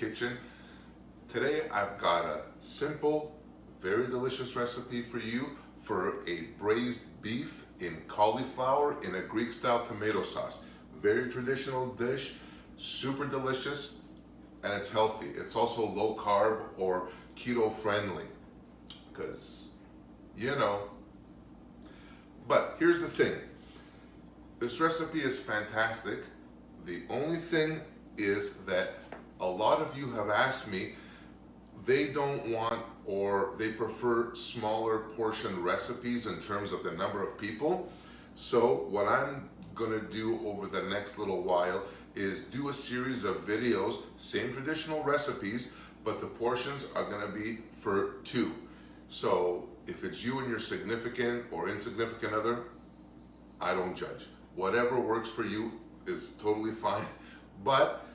kitchen. Today I've got a simple, very delicious recipe for you for a braised beef in cauliflower in a Greek style tomato sauce. Very traditional dish, super delicious, and it's healthy. It's also low carb or keto friendly, because you know. But here's the thing, this recipe is fantastic. The only thing is that a lot of you have asked me, they don't want or they prefer smaller portion recipes in terms of the number of people. So what I'm gonna do over the next little while is do a series of videos, same traditional recipes, but the portions are gonna be for two. So if it's you and your significant or insignificant other, I don't judge. Whatever works for you is totally fine. But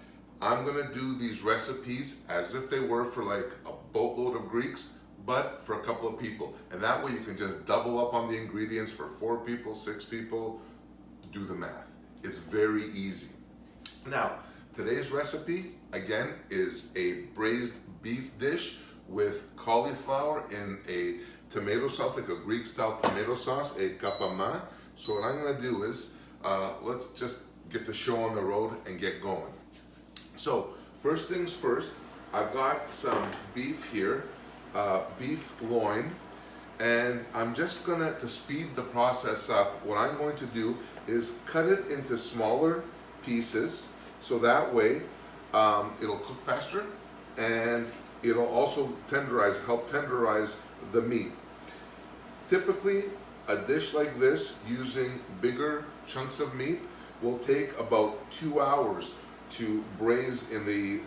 I'm gonna do these recipes as if they were for like a boatload of Greeks, but for a couple of people. And that way you can just double up on the ingredients for 4 people, 6 people, do the math. It's very easy. Now, today's recipe, again, is a braised beef dish with cauliflower in a tomato sauce, like a Greek style tomato sauce, a kapama. So what I'm gonna do is, let's just get the show on the road and get going. So first things first, I've got some beef here, beef loin, and I'm just gonna, to speed the process up, what I'm going to do is cut it into smaller pieces, so that way it'll cook faster and it'll also help tenderize the meat. Typically, a dish like this using bigger chunks of meat will take about 2 hours to braise in the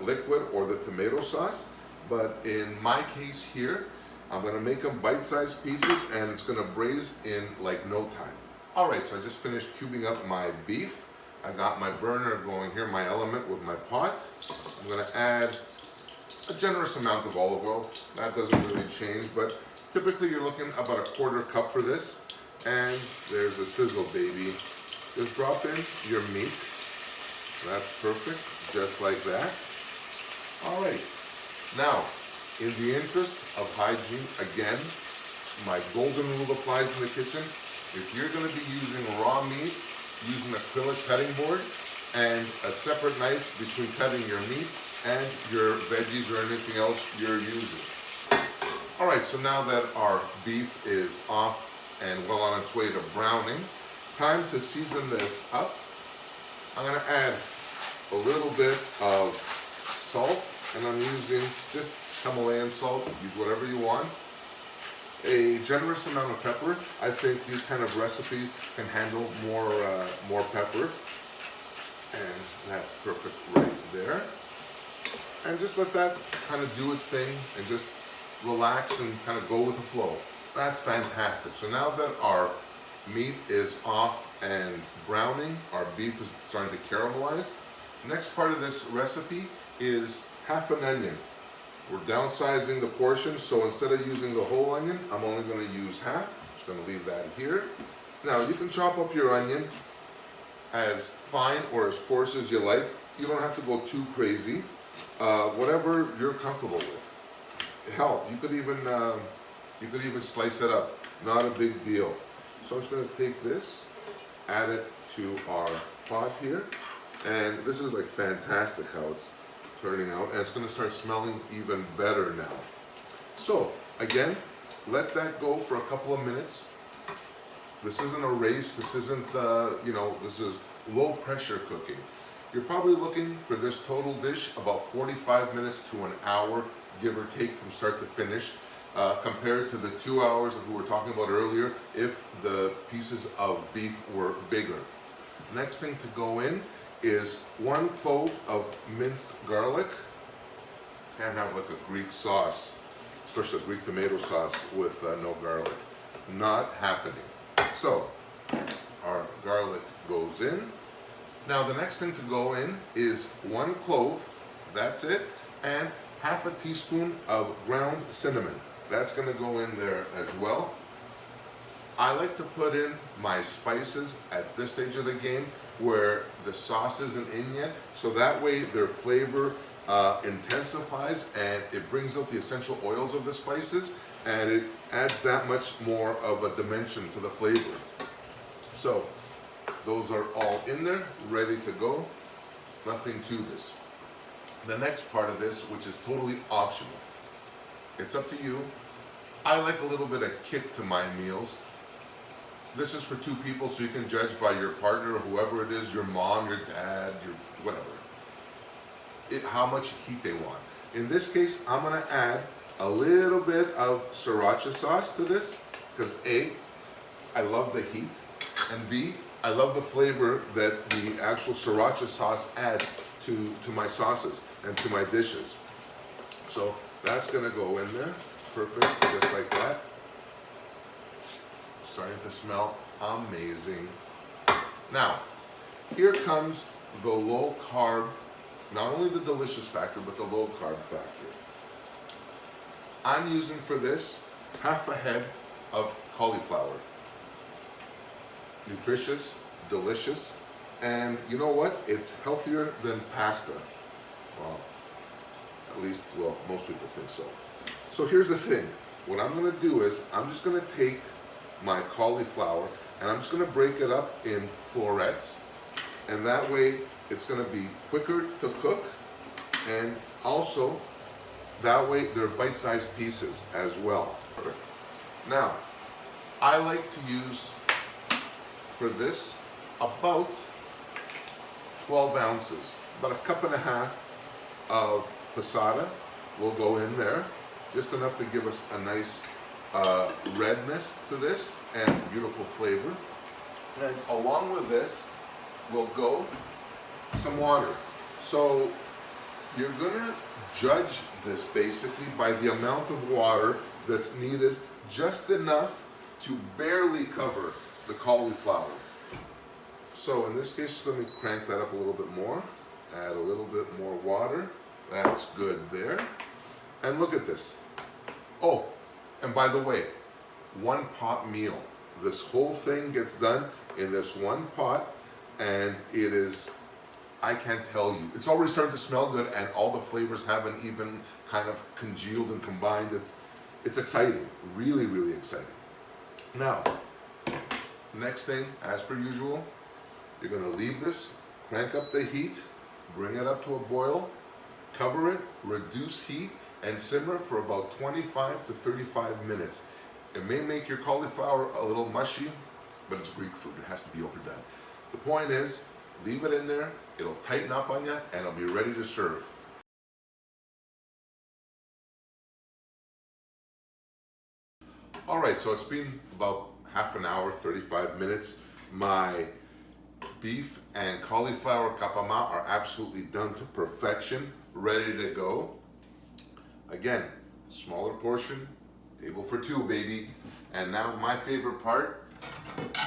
liquid or the tomato sauce. But in my case here, I'm gonna make them bite-sized pieces and it's gonna braise in like no time. All right, so I just finished cubing up my beef. I got my burner going here, my element with my pot. I'm gonna add a generous amount of olive oil. That doesn't really change, but typically you're looking about 1/4 cup for this. And there's a sizzle, baby. Just drop in your meat. That's perfect, just like that. All right. Now, in the interest of hygiene, again, my golden rule applies in the kitchen. If you're gonna be using raw meat, use an acrylic cutting board and a separate knife between cutting your meat and your veggies or anything else you're using. All right, so now that our beef is off and well on its way to browning, time to season this up. I'm gonna add a little bit of salt, and I'm using just Himalayan salt, use whatever you want. A generous amount of pepper. I think these kind of recipes can handle more pepper. And that's perfect right there. And just let that kind of do its thing and just relax and kind of go with the flow. That's fantastic. So now that our meat is off and browning, our beef is starting to caramelize. Next part of this recipe is half an onion. We're downsizing the portion, so instead of using the whole onion, I'm only going to use half. I'm just going to leave that here. Now you can chop up your onion as fine or as coarse as you like. You don't have to go too crazy. Whatever you're comfortable with. Hell, you could even slice it up. Not a big deal. So I'm just going to take this, add it to our pot here, and this is like fantastic how it's turning out, and it's going to start smelling even better now. So again, let that go for a couple of minutes. This isn't a race. This isn't this is low pressure cooking. You're probably looking for this total dish about 45 minutes to an hour, give or take, from start to finish, compared to the 2 hours that we were talking about earlier if the pieces of beef were bigger. Next thing to go in is 1 clove of minced garlic. Can't have like a Greek sauce, especially a Greek tomato sauce with no garlic. Not happening. So our garlic goes in. Now the next thing to go in is 1 clove, that's it, and half a teaspoon of ground cinnamon. That's gonna go in there as well. I like to put in my spices at this stage of the game where the sauce isn't in yet, so that way their flavor intensifies and it brings out the essential oils of the spices, and it adds that much more of a dimension to the flavor. So those are all in there, ready to go. Nothing to this. The next part of this, which is totally optional, it's up to you. I like a little bit of kick to my meals. This is for two people, so you can judge by your partner or whoever it is, your mom, your dad, your whatever, how much heat they want. In this case, I'm gonna add a little bit of sriracha sauce to this, because A, I love the heat, and B, I love the flavor that the actual sriracha sauce adds to my sauces and to my dishes. So that's gonna go in there, perfect, just like that. Starting to smell amazing. Now, here comes the low carb, not only the delicious factor, but the low carb factor. I'm using for this half a head of cauliflower. Nutritious, delicious, and you know what? It's healthier than pasta. Well, at least, well, most people think so. So here's the thing. What I'm gonna do is, I'm just gonna take my cauliflower and I'm just gonna break it up in florets, and that way it's gonna be quicker to cook, and also that way they're bite-sized pieces as well. Perfect. Now, I like to use for this about 12 ounces, about a cup and a half of passata will go in there, just enough to give us a nice redness to this and beautiful flavor. And along with this will go some water. So you're gonna judge this basically by the amount of water that's needed, just enough to barely cover the cauliflower. So in this case, let me crank that up a little bit more, add a little bit more water. That's good there. And look at this. Oh, and by the way, one pot meal. This whole thing gets done in this one pot, and it is, I can't tell you, it's already starting to smell good, and all the flavors haven't even kind of congealed and combined. It's exciting, really, really exciting. Now, next thing, as per usual, you're gonna leave this, crank up the heat, bring it up to a boil, cover it, reduce heat, and simmer for about 25 to 35 minutes. It may make your cauliflower a little mushy, but it's Greek food, it has to be overdone. The point is, leave it in there, it'll tighten up on you, and it'll be ready to serve. All right, so it's been about half an hour, 35 minutes. My beef and cauliflower kapama are absolutely done to perfection, ready to go. Again, smaller portion, table for two, baby. And now my favorite part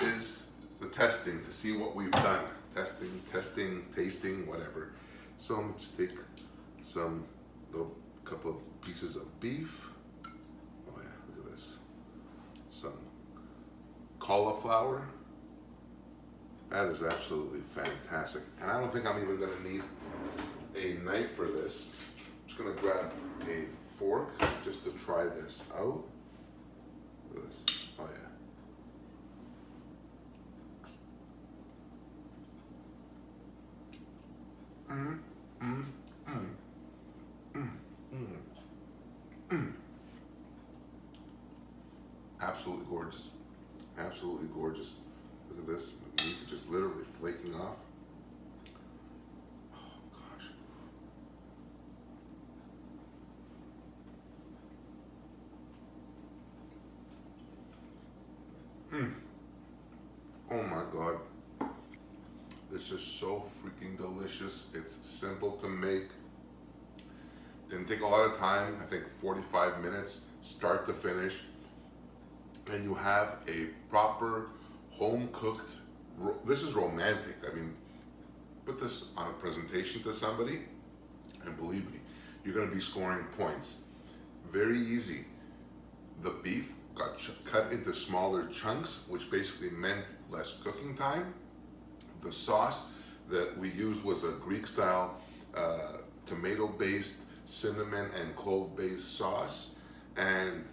is the testing, to see what we've done. Testing, tasting, whatever. So I'm gonna just take some couple of pieces of beef. Oh yeah, look at this. Some cauliflower. That is absolutely fantastic. And I don't think I'm even gonna need a knife for this. I'm just gonna grab a fork just to try this out. Look at this. Oh yeah. Absolutely gorgeous. Absolutely gorgeous. Look at this. Meat is just literally flaking off. Oh gosh. Oh my God. This is so freaking delicious. It's simple to make. Didn't take a lot of time. I think 45 minutes, start to finish. And you have a proper home cooked, this is romantic. I mean, put this on a presentation to somebody, and believe me, you're gonna be scoring points. Very easy. The beef got cut into smaller chunks, which basically meant less cooking time. The sauce that we used was a Greek style tomato-based, cinnamon and clove-based sauce, and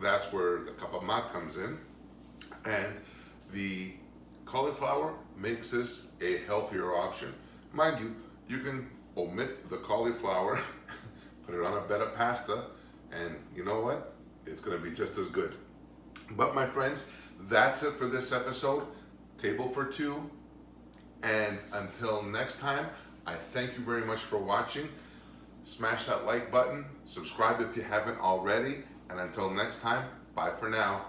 that's where the kapama comes in. And the cauliflower makes this a healthier option. Mind you, you can omit the cauliflower, put it on a bed of pasta, and you know what? It's gonna be just as good. But my friends, that's it for this episode. Table for two. And until next time, I thank you very much for watching. Smash that like button, subscribe if you haven't already, and until next time, bye for now.